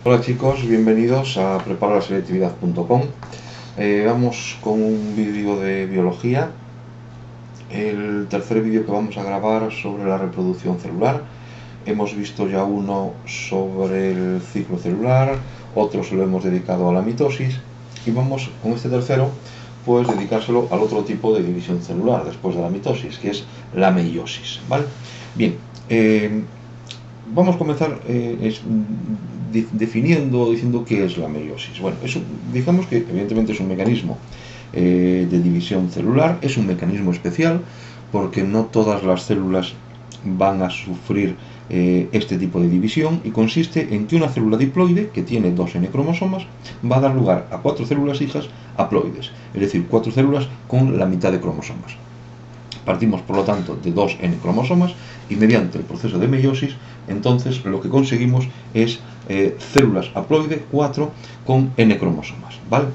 Hola chicos, bienvenidos a preparaselectividad.com. Vamos con un vídeo de biología, el tercer vídeo que vamos a grabar sobre la reproducción celular. Hemos visto ya uno sobre el ciclo celular, otro se lo hemos dedicado a la mitosis y vamos con este tercero pues dedicárselo al otro tipo de división celular después de la mitosis, que es la meiosis, ¿vale? Bien, vamos a comenzar diciendo qué es la meiosis. Bueno, digamos que evidentemente es un mecanismo de división celular, es un mecanismo especial porque no todas las células van a sufrir este tipo de división, y consiste en que una célula diploide que tiene 2 N cromosomas va a dar lugar a 4 células hijas haploides, es decir, 4 células con la mitad de cromosomas. Partimos, por lo tanto, de 2 N cromosomas y mediante el proceso de meiosis, entonces lo que conseguimos es células haploide 4 con N cromosomas, ¿vale?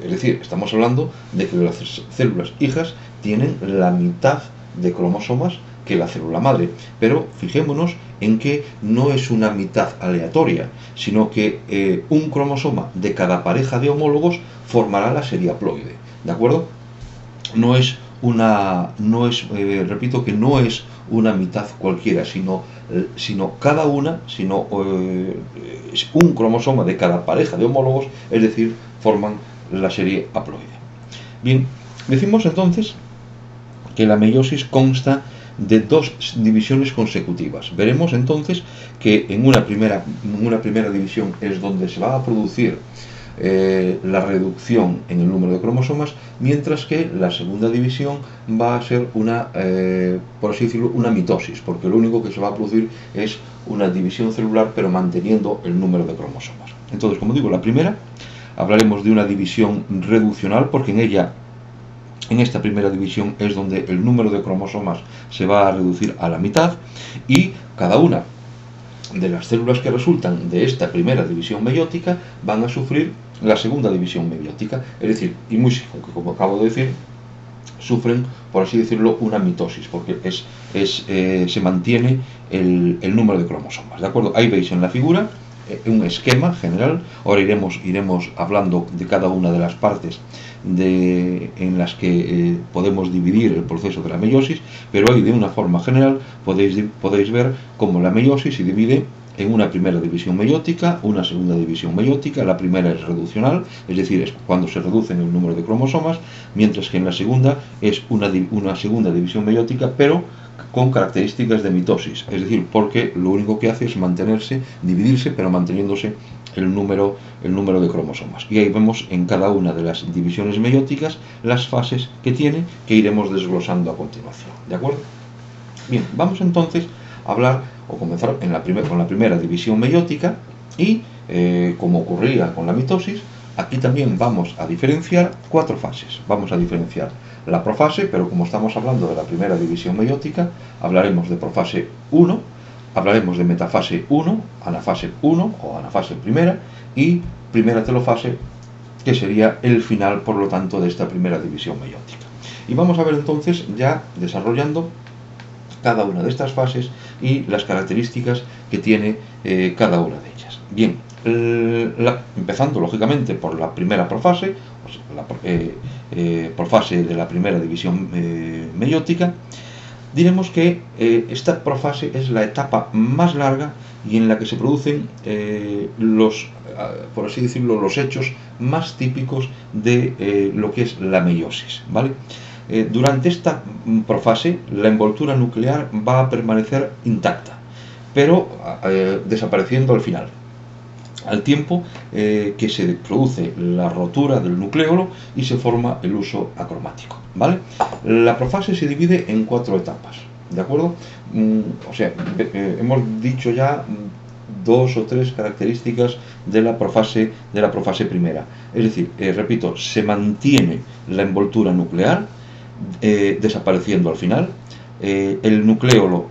Es decir, estamos hablando de que las células hijas tienen la mitad de cromosomas que la célula madre, pero fijémonos en que no es una mitad aleatoria, sino que un cromosoma de cada pareja de homólogos formará la serie haploide, ¿de acuerdo? Repito que no es una mitad cualquiera, sino cada una, es un cromosoma de cada pareja de homólogos, es decir, forman la serie haploide. Bien, decimos entonces que la meiosis consta de 2 divisiones consecutivas. Veremos entonces que en una primera división es donde se va a producir la reducción en el número de cromosomas, mientras que la segunda división va a ser por así decirlo, una mitosis, porque lo único que se va a producir es una división celular, pero manteniendo el número de cromosomas. Entonces, como digo, la primera, hablaremos de una división reduccional, porque en esta primera división es donde el número de cromosomas se va a reducir a la mitad, y cada una de las células que resultan de esta primera división meiótica van a sufrir la segunda división meiótica, es decir, como acabo de decir, sufren, por así decirlo, una mitosis, porque se mantiene el número de cromosomas, ¿de acuerdo? Ahí veis en la figura un esquema general. Ahora iremos hablando de cada una de las partes en las que podemos dividir el proceso de la meiosis, pero ahí de una forma general podéis ver cómo la meiosis se divide en una primera división meiótica, una segunda división meiótica. La primera es reduccional, es decir, es cuando se reducen el número de cromosomas, mientras que en la segunda es una segunda división meiótica, pero con características de mitosis, es decir, porque lo único que hace es dividirse, pero manteniéndose el número de cromosomas. Y ahí vemos en cada una de las divisiones meióticas las fases que tiene, que iremos desglosando a continuación, ¿de acuerdo? Bien, vamos entonces a hablar o comenzar con la primera división meiótica, y como ocurría con la mitosis, aquí también vamos a diferenciar 4 fases. Vamos a diferenciar la profase, pero como estamos hablando de la primera división meiótica, hablaremos de profase 1, hablaremos de metafase 1, anafase 1 o anafase primera, y primera telofase, que sería el final, por lo tanto, de esta primera división meiótica. Y vamos a ver entonces, ya desarrollando cada una de estas fases y las características que tiene cada una de ellas. Bien, empezando lógicamente por la primera profase, profase de la primera división meiótica, diremos que esta profase es la etapa más larga y en la que se producen por así decirlo, los hechos más típicos de lo que es la meiosis, ¿vale? Durante esta profase, la envoltura nuclear va a permanecer intacta, pero desapareciendo al final, al tiempo que se produce la rotura del nucleolo y se forma el uso acromático, ¿vale? La profase se divide en 4 etapas, ¿de acuerdo? Hemos dicho ya 2 o 3 características de la profase primera. Es decir, repito, se mantiene la envoltura nuclear, desapareciendo al final, el nucleolo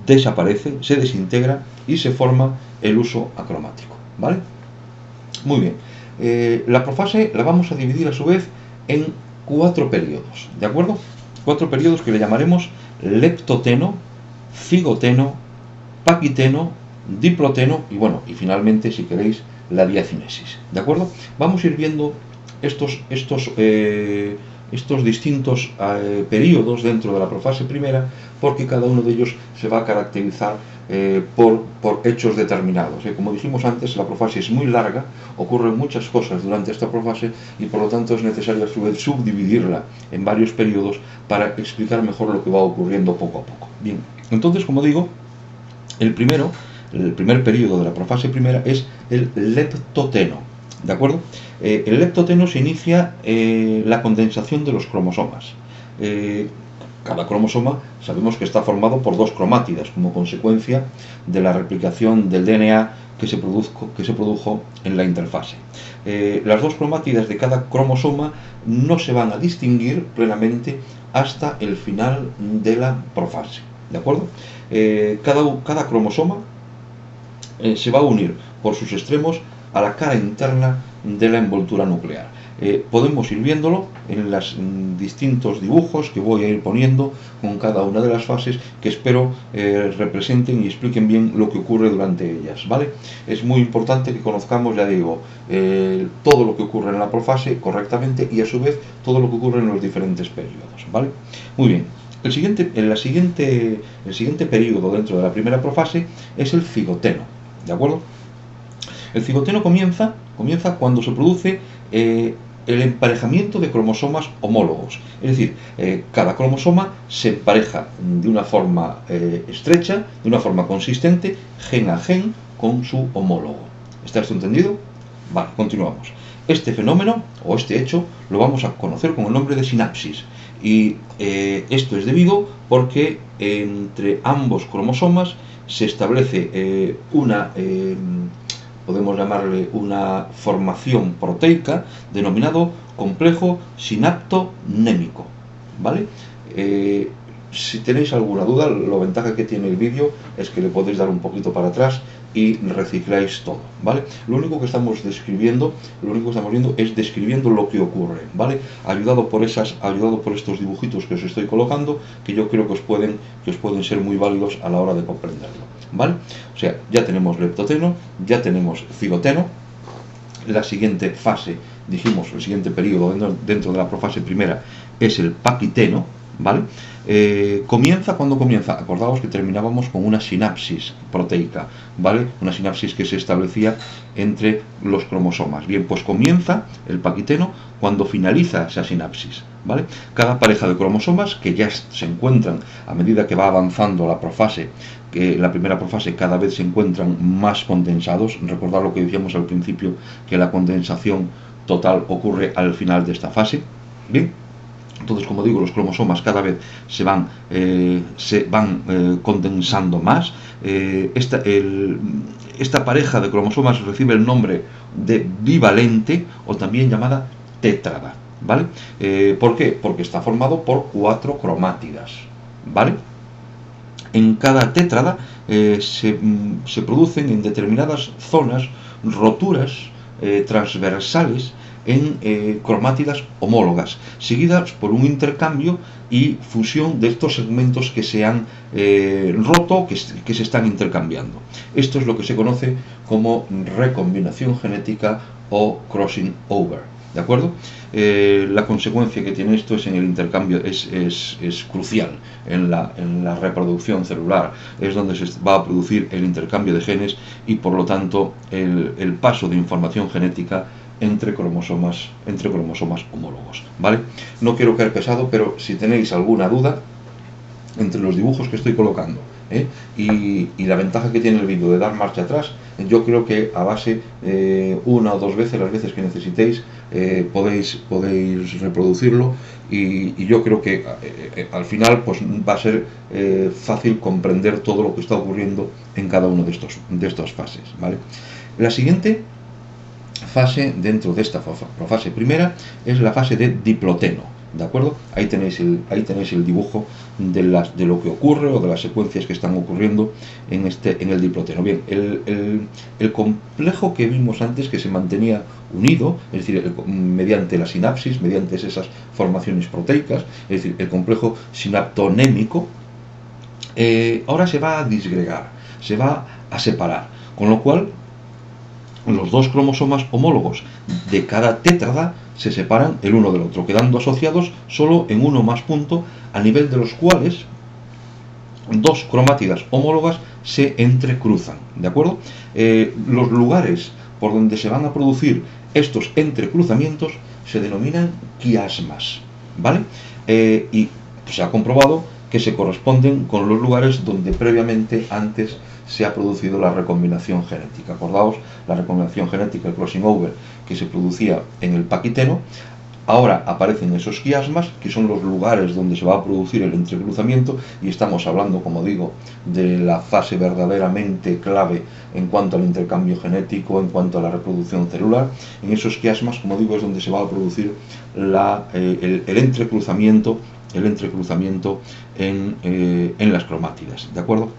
desaparece, se desintegra y se forma el uso acromático, ¿vale? Muy bien. La profase la vamos a dividir a su vez en 4 periodos, ¿de acuerdo? 4 periodos que le llamaremos leptoteno, cigoteno, paquiteno diploteno y bueno, y finalmente, si queréis, la diacinesis. ¿De acuerdo? Vamos a ir viendo estos distintos periodos dentro de la profase primera, porque cada uno de ellos se va a caracterizar por hechos determinados. Como dijimos antes, la profase es muy larga, ocurren muchas cosas durante esta profase y por lo tanto es necesario a su vez subdividirla en varios periodos para explicar mejor lo que va ocurriendo poco a poco. Bien, entonces, como digo, el primer periodo de la profase primera es el leptoteno. ¿De acuerdo? El leptoteno se inicia la condensación de los cromosomas. Cada cromosoma sabemos que está formado por dos cromátidas como consecuencia de la replicación del DNA que se produjo en la interfase. Las dos cromátidas de cada cromosoma no se van a distinguir plenamente hasta el final de la profase. ¿De acuerdo? Cada cromosoma se va a unir por sus extremos a la cara interna de la envoltura nuclear. Podemos ir viéndolo en los distintos dibujos que voy a ir poniendo con cada una de las fases, que espero representen y expliquen bien lo que ocurre durante ellas, ¿vale? Es muy importante que conozcamos, ya digo, todo lo que ocurre en la profase correctamente y a su vez todo lo que ocurre en los diferentes periodos, ¿vale? Muy bien. El siguiente periodo dentro de la primera profase es el cigoteno, ¿de acuerdo? El cigoteno comienza cuando se produce el emparejamiento de cromosomas homólogos. Es decir, cada cromosoma se empareja de una forma estrecha, de una forma consistente, gen a gen, con su homólogo. ¿Está esto entendido? Vale, continuamos. Este fenómeno, o este hecho, lo vamos a conocer con el nombre de sinapsis. Y esto es debido porque entre ambos cromosomas se establece podemos llamarle una formación proteica denominado complejo sinaptonémico, ¿vale? Si tenéis alguna duda, la ventaja que tiene el vídeo es que le podéis dar un poquito para atrás y recicláis todo, ¿vale? Lo único que estamos viendo es describiendo lo que ocurre, ¿vale? Ayudado por estos dibujitos que os estoy colocando, que yo creo que os pueden ser muy válidos a la hora de comprenderlo, ¿vale? O sea, ya tenemos leptoteno, ya tenemos cigoteno. La siguiente fase, dijimos, el siguiente periodo dentro de la profase primera es el paquiteno, ¿vale? ¿Cuándo comienza? Acordaos que terminábamos con una sinapsis proteica, ¿vale? Una sinapsis que se establecía entre los cromosomas. Bien, pues comienza el paquiteno cuando finaliza esa sinapsis, ¿vale? Cada pareja de cromosomas que ya se encuentran a medida que va avanzando la profase, que la primera profase cada vez se encuentran más condensados. Recordad lo que decíamos al principio, que la condensación total ocurre al final de esta fase. Bien. Entonces, como digo, los cromosomas cada vez se van condensando más. Esta pareja de cromosomas recibe el nombre de bivalente o también llamada tétrada, ¿vale? ¿Por qué? Porque está formado por 4 cromátidas, ¿vale? En cada tétrada se producen en determinadas zonas roturas transversales en cromátidas homólogas, seguidas por un intercambio y fusión de estos segmentos que se han roto, que se están intercambiando. Esto es lo que se conoce como recombinación genética o crossing over, ¿de acuerdo? La consecuencia que tiene esto es en el intercambio, es crucial en la reproducción celular, es donde se va a producir el intercambio de genes y por lo tanto el paso de información genética entre cromosomas homólogos, ¿vale? No quiero caer pesado, pero si tenéis alguna duda entre los dibujos que estoy colocando y la ventaja que tiene el vídeo de dar marcha atrás, yo creo que a base una o dos veces, las veces que necesitéis, podéis reproducirlo y yo creo que al final pues va a ser fácil comprender todo lo que está ocurriendo en cada uno de estas fases, ¿vale? La siguiente fase dentro de esta profase primera es la fase de diploteno, ¿de acuerdo? Ahí tenéis el dibujo de lo que ocurre o de las secuencias que están ocurriendo en el diploteno. Bien, el complejo que vimos antes, que se mantenía unido, es decir, mediante la sinapsis, mediante esas formaciones proteicas, es decir, el complejo sinaptonémico, ahora se va a disgregar. se va a separar, con lo cual los dos cromosomas homólogos de cada tétrada se separan el uno del otro, quedando asociados solo en uno más punto, a nivel de los cuales dos cromátidas homólogas se entrecruzan, ¿de acuerdo? Los lugares por donde se van a producir estos entrecruzamientos se denominan quiasmas, ¿vale? Y se ha comprobado que se corresponden con los lugares donde previamente antes se ha producido la recombinación genética. Acordaos, la recombinación genética, el crossing over, que se producía en el paquiteno. Ahora aparecen esos quiasmas, que son los lugares donde se va a producir el entrecruzamiento, y estamos hablando, como digo, de la fase verdaderamente clave en cuanto al intercambio genético, en cuanto a la reproducción celular. En esos quiasmas, como digo, es donde se va a producir el entrecruzamiento en las cromátidas, ¿de acuerdo?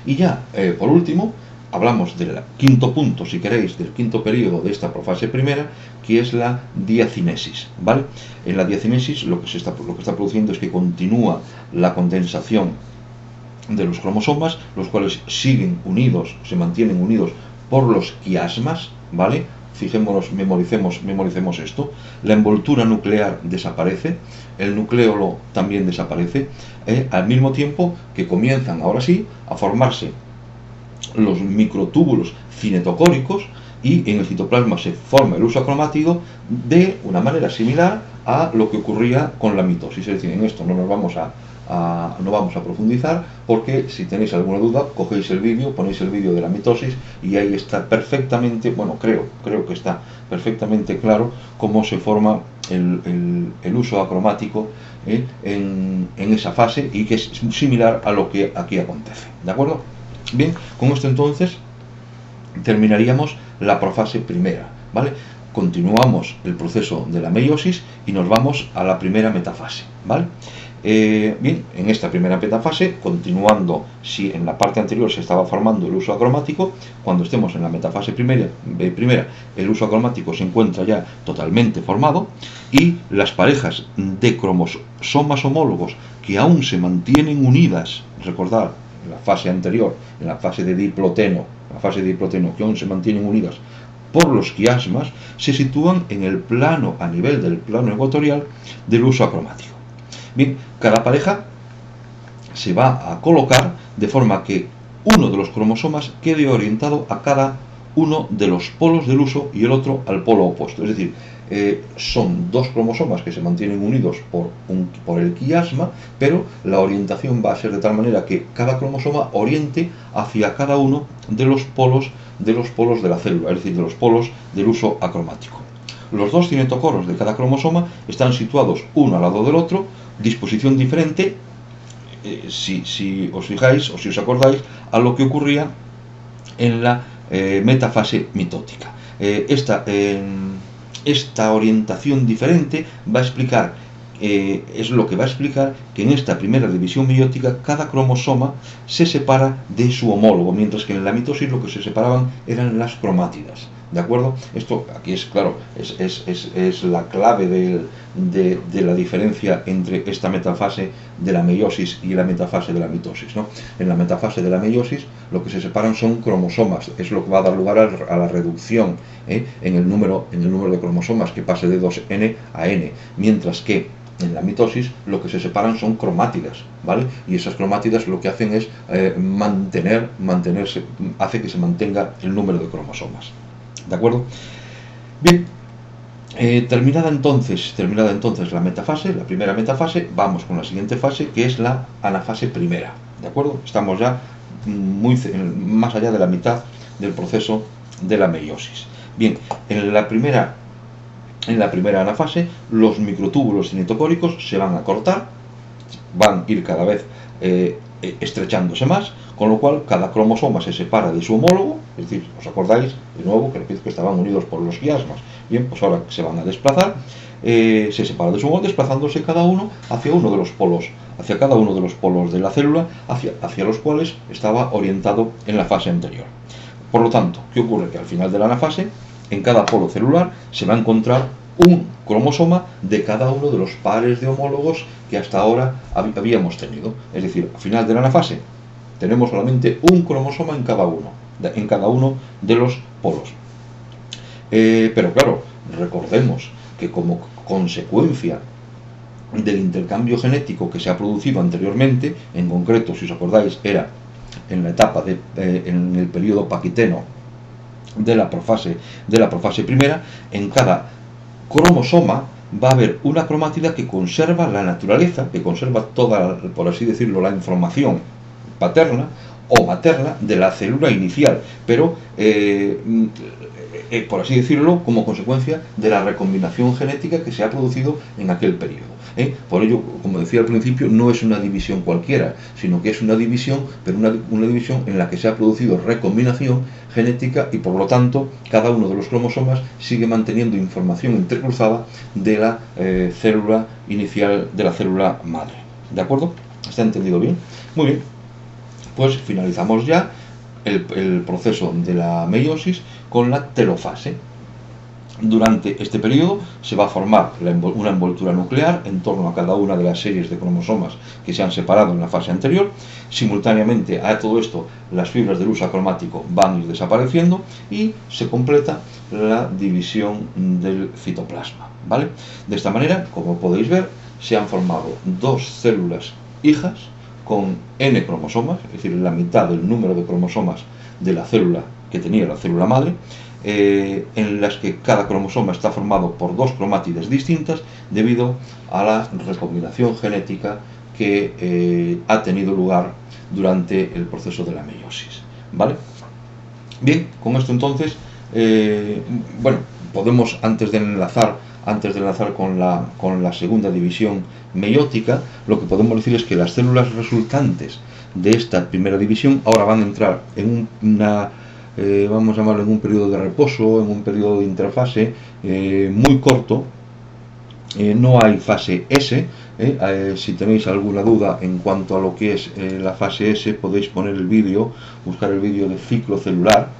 Y ya, por último, hablamos del quinto punto, si queréis, del quinto periodo de esta profase primera, que es la diacinesis, ¿vale? En la diacinesis lo que está produciendo es que continúa la condensación de los cromosomas, los cuales siguen unidos, se mantienen unidos por los quiasmas, ¿vale? Fijémonos, memoricemos esto. La envoltura nuclear desaparece, el nucleolo también desaparece, al mismo tiempo que comienzan, ahora sí, a formarse los microtúbulos cinetocóricos, y en el citoplasma se forma el uso acromático de una manera similar a lo que ocurría con la mitosis. Es decir, en esto no nos vamos no vamos a profundizar, porque si tenéis alguna duda, cogéis el vídeo, ponéis el vídeo de la mitosis y ahí está perfectamente, bueno, creo que está perfectamente claro cómo se forma el uso acromático en esa fase, y que es similar a lo que aquí acontece, ¿de acuerdo? Bien, con esto entonces terminaríamos la profase primera, ¿vale? Continuamos el proceso de la meiosis y nos vamos a la primera metafase, ¿vale? Bien, en esta primera metafase, continuando, si en la parte anterior se estaba formando el uso acromático, cuando estemos en la metafase primera, el uso acromático se encuentra ya totalmente formado, y las parejas de cromosomas homólogos que aún se mantienen unidas, recordad, en la fase anterior, en la fase de diploteno, que aún se mantienen unidas por los quiasmas, se sitúan en el plano, a nivel del plano ecuatorial del uso acromático. Bien, cada pareja se va a colocar de forma que uno de los cromosomas quede orientado a cada uno de los polos del uso y el otro al polo opuesto. Es decir, son dos cromosomas que se mantienen unidos por el quiasma, pero la orientación va a ser de tal manera que cada cromosoma oriente hacia cada uno de los polos de la célula, es decir, de los polos del uso acromático. Los dos cinetocoros de cada cromosoma están situados uno al lado del otro, disposición diferente, si os fijáis o si os acordáis, a lo que ocurría en la metafase mitótica. Esta orientación diferente va a explicar, es lo que va a explicar que en esta primera división meiótica cada cromosoma se separa de su homólogo, mientras que en la mitosis lo que se separaban eran las cromátidas. ¿De acuerdo? Esto aquí es claro, es la clave de la diferencia entre esta metafase de la meiosis y la metafase de la mitosis, ¿no? En la metafase de la meiosis lo que se separan son cromosomas, es lo que va a dar lugar a la reducción en el número de cromosomas, que pase de 2n a n, mientras que en la mitosis lo que se separan son cromátidas, ¿vale? Y esas cromátidas lo que hacen es hace que se mantenga el número de cromosomas. ¿De acuerdo? Bien, terminada entonces la metafase, la primera metafase, vamos con la siguiente fase, que es la anafase primera. ¿De acuerdo? Estamos ya más allá de la mitad del proceso de la meiosis. Bien, en la primera anafase, los microtúbulos cinetocóricos se van a cortar, van a ir cada vez estrechándose más, con lo cual cada cromosoma se separa de su homólogo, es decir, ¿os acordáis? De nuevo, que repito que estaban unidos por los quiasmas. Bien, pues ahora se van a desplazar, se separan de su homólogo, desplazándose cada uno hacia uno de los polos, hacia cada uno de los polos de la célula, hacia los cuales estaba orientado en la fase anterior. Por lo tanto, ¿qué ocurre? Que al final de la anafase, en cada polo celular se va a encontrar un cromosoma de cada uno de los pares de homólogos que hasta ahora habíamos tenido. Es decir, al final de la anafase, tenemos solamente un cromosoma en cada uno de los polos. Pero claro, recordemos que como consecuencia del intercambio genético que se ha producido anteriormente, en concreto, si os acordáis, era en la etapa en el periodo paquiteno de la profase primera, en cada cromosoma va a haber una cromátida que conserva la naturaleza, que conserva toda, por así decirlo, la información paterna o materna de la célula inicial, pero por así decirlo, como consecuencia de la recombinación genética que se ha producido en aquel periodo. Por ello, como decía al principio, no es una división cualquiera, sino que es una división, pero una división en la que se ha producido recombinación genética y por lo tanto cada uno de los cromosomas sigue manteniendo información intercruzada de la célula inicial, de la célula madre. ¿De acuerdo? ¿Está entendido bien? Muy bien. Pues finalizamos ya el proceso de la meiosis con la telofase. Durante este periodo se va a formar una envoltura nuclear en torno a cada una de las series de cromosomas que se han separado en la fase anterior. Simultáneamente a todo esto, las fibras del uso cromático van a ir desapareciendo y se completa la división del citoplasma, ¿vale? De esta manera, como podéis ver, se han formado dos células hijas con n cromosomas, es decir, la mitad del número de cromosomas de la célula que tenía la célula madre, en las que cada cromosoma está formado por dos cromátides distintas debido a la recombinación genética que ha tenido lugar durante el proceso de la meiosis, ¿vale? Bien, con esto entonces, bueno, podemos antes de enlazar con la segunda división meiótica, lo que podemos decir es que las células resultantes de esta primera división ahora van a entrar en vamos a llamarlo en un periodo de reposo, en un periodo de interfase muy corto. No hay fase S. Si tenéis alguna duda en cuanto a lo que es la fase S, podéis poner el vídeo, buscar el vídeo de ciclo celular,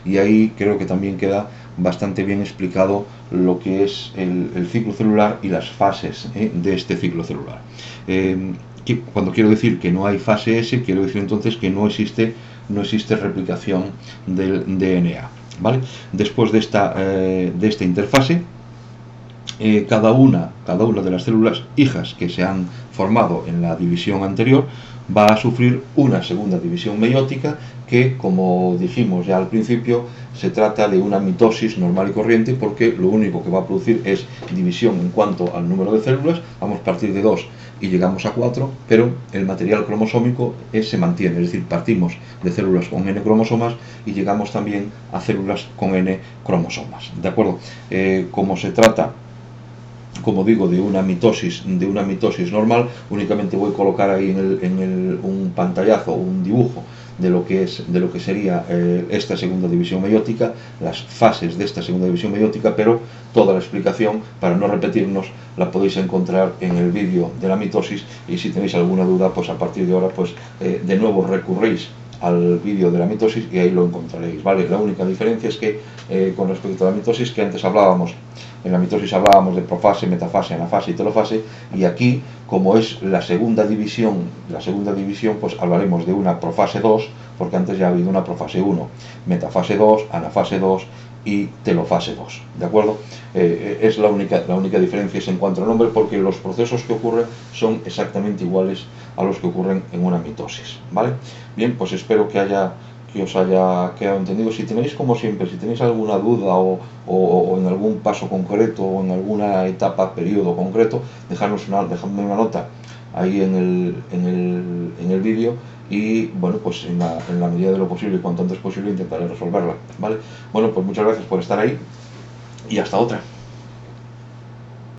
y ahí creo que también queda bastante bien explicado lo que es el ciclo celular y las fases de este ciclo celular. Cuando quiero decir que no hay fase S, quiero decir entonces que no existe replicación del DNA, ¿vale? Después de esta interfase, cada una de las células hijas que se han formado en la división anterior va a sufrir una segunda división meiótica que, como dijimos ya al principio, se trata de una mitosis normal y corriente, porque lo único que va a producir es división en cuanto al número de células. Vamos a partir de 2 y llegamos a 4, pero el material cromosómico se mantiene, es decir, partimos de células con n cromosomas y llegamos también a células con n cromosomas, ¿de acuerdo? Como se trata, como digo, de una mitosis normal, únicamente voy a colocar ahí un pantallazo, un dibujo de lo que sería esta segunda división meiótica, las fases de esta segunda división meiótica, pero toda la explicación, para no repetirnos, la podéis encontrar en el vídeo de la mitosis, y si tenéis alguna duda, pues a partir de ahora, pues de nuevo recurréis al vídeo de la mitosis y ahí lo encontraréis, ¿vale? La única diferencia es que con respecto a la mitosis, que antes hablábamos, en la mitosis hablábamos de profase, metafase, anafase y telofase, y aquí, como es la segunda división, pues hablaremos de una profase 2, porque antes ya ha habido una profase 1, metafase 2, anafase 2 y telofase 2, ¿de acuerdo? Es la única diferencia es en cuanto al nombre, porque los procesos que ocurren son exactamente iguales a los que ocurren en una mitosis, ¿vale? Bien, pues espero que os haya quedado entendido. Si tenéis, como siempre, si tenéis alguna duda o en algún paso concreto o en alguna etapa, periodo concreto, dejadme una nota ahí en el vídeo, y bueno, pues en la medida de lo posible y cuanto antes posible intentaré resolverla, ¿vale? Bueno, pues muchas gracias por estar ahí y hasta otra.